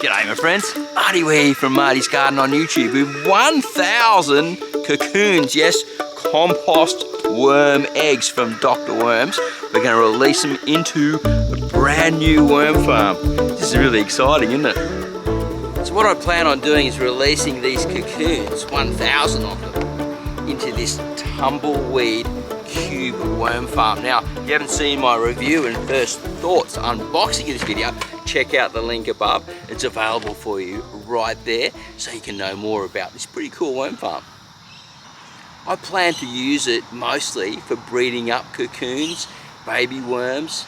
G'day my friends, Marty here from Marty's Garden on YouTube with 1,000 cocoons, yes, compost worm eggs from Dr. Worms. We're going to release them into a brand new worm farm. This is really exciting, isn't it? So what I plan on doing is releasing these cocoons, 1,000 of them, into this tumbleweed cube worm farm. Now, if you haven't seen my review and first thoughts unboxing of this video, check out the link above. It's available for you right there so you can know more about this pretty cool worm farm. I plan to use it mostly for breeding up cocoons, baby worms,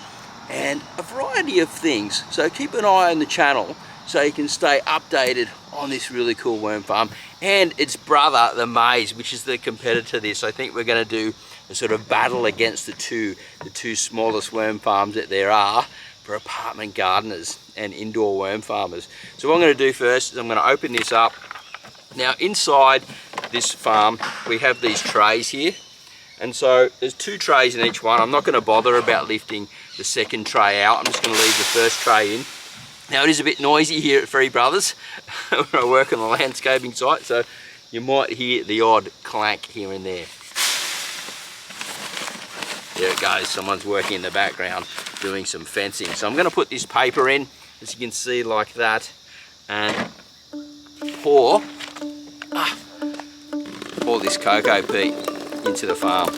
and a variety of things. So keep an eye on the channel so you can stay updated on this really cool worm farm and its brother, the maize, which is the competitor to this. I think we're going to do a sort of battle against the two smallest worm farms that there are for apartment gardeners and indoor worm farmers. So what I'm going to do first is I'm going to open this up. Now inside this farm we have these trays here, and so there's 2 trays in each one. I'm not going to bother about lifting the second tray out. I'm just going to leave the first tray in. Now it is a bit noisy here at Three Brothers when I work on the landscaping site, so you might hear the odd clank here and there. There it goes, someone's working in the background doing some fencing. So I'm going to put this paper in, as you can see, like that, and pour this cocoa peat into the farm.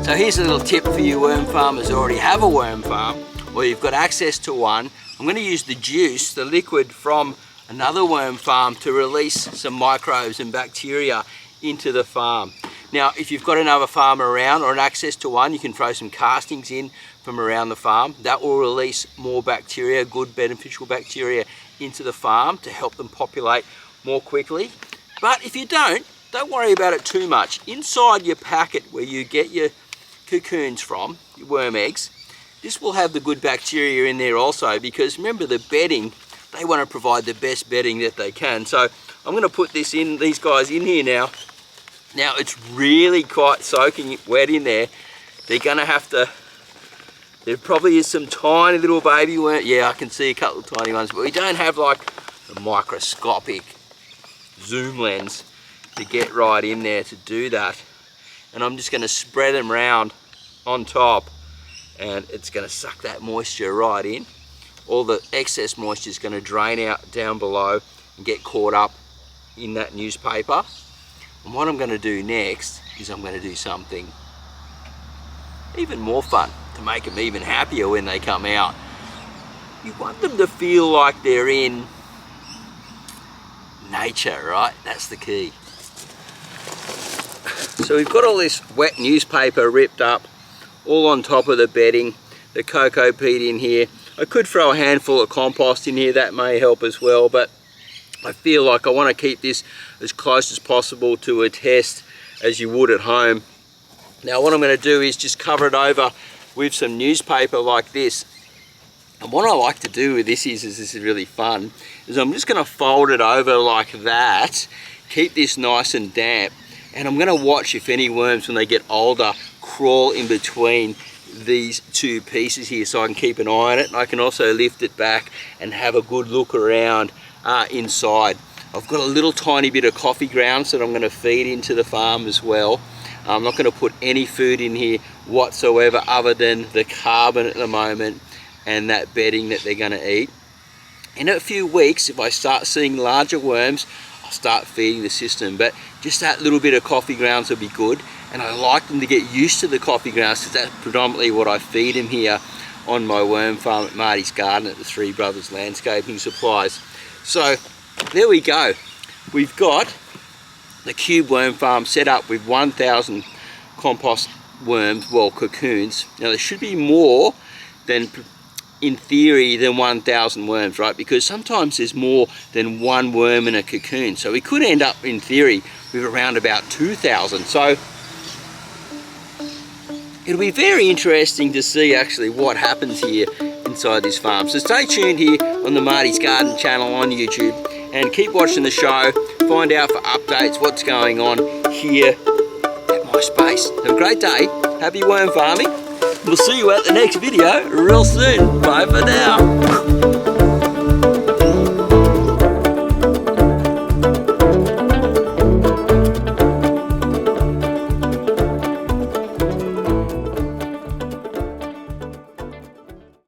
So here's a little tip for you worm farmers who already have a worm farm, or you've got access to one. I'm going to use the juice, the liquid from another worm farm, to release some microbes and bacteria into the farm. Now if you've got another farm around or an access to one, you can throw some castings in from around the farm. That will release more bacteria, good beneficial bacteria, into the farm to help them populate more quickly. But if you don't worry about it too much. Inside your packet where you get your cocoons from, your worm eggs, this will have the good bacteria in there also, because remember, the bedding, they want to provide the best bedding that they can. So I'm going to put these guys in here now. Now it's really quite soaking wet in there. They're going to have to, there probably is some tiny little baby worm. Yeah, I can see a couple of tiny ones, but we don't have like a microscopic zoom lens to get right in there to do that. And I'm just going to spread them around on top, and it's going to suck that moisture right in. All the excess moisture is going to drain out down below and get caught up in that newspaper. And what I'm going to do next is I'm going to do something even more fun to make them even happier when they come out. You want them to feel like they're in nature, right? That's the key. So we've got all this wet newspaper ripped up all on top of the bedding, the cocoa peat in here. I could throw a handful of compost in here, that may help as well, but I feel like I want to keep this as close as possible to a test as you would at home. Now what I'm going to do is just cover it over with some newspaper like this. And what I like to do with this is really fun, is I'm just going to fold it over like that, keep this nice and damp, and I'm going to watch if any worms, when they get older, crawl in between these 2 pieces here, so I can keep an eye on it. And I can also lift it back and have a good look around inside. I've got a little tiny bit of coffee grounds that I'm going to feed into the farm as well. I'm not going to put any food in here whatsoever other than the carbon at the moment and that bedding that they're going to eat. In a few weeks, if I start seeing larger worms, I'll start feeding the system, but just that little bit of coffee grounds will be good. And I like them to get used to the coffee grounds, because that's predominantly what I feed them here on my worm farm at Marty's Garden at the Three Brothers Landscaping Supplies. So there we go. We've got the cube worm farm set up with 1,000 compost worms, well, cocoons. Now there should be more than, in theory, than 1,000 worms, right? Because sometimes there's more than one worm in a cocoon. So we could end up, in theory, with around about 2,000. So it'll be very interesting to see actually what happens here in inside this farm. So stay tuned here on the Marty's Garden channel on YouTube and keep watching the show. Find out for updates what's going on here at my space. Have a great day. Happy worm farming. We'll see you at the next video real soon. Bye for now.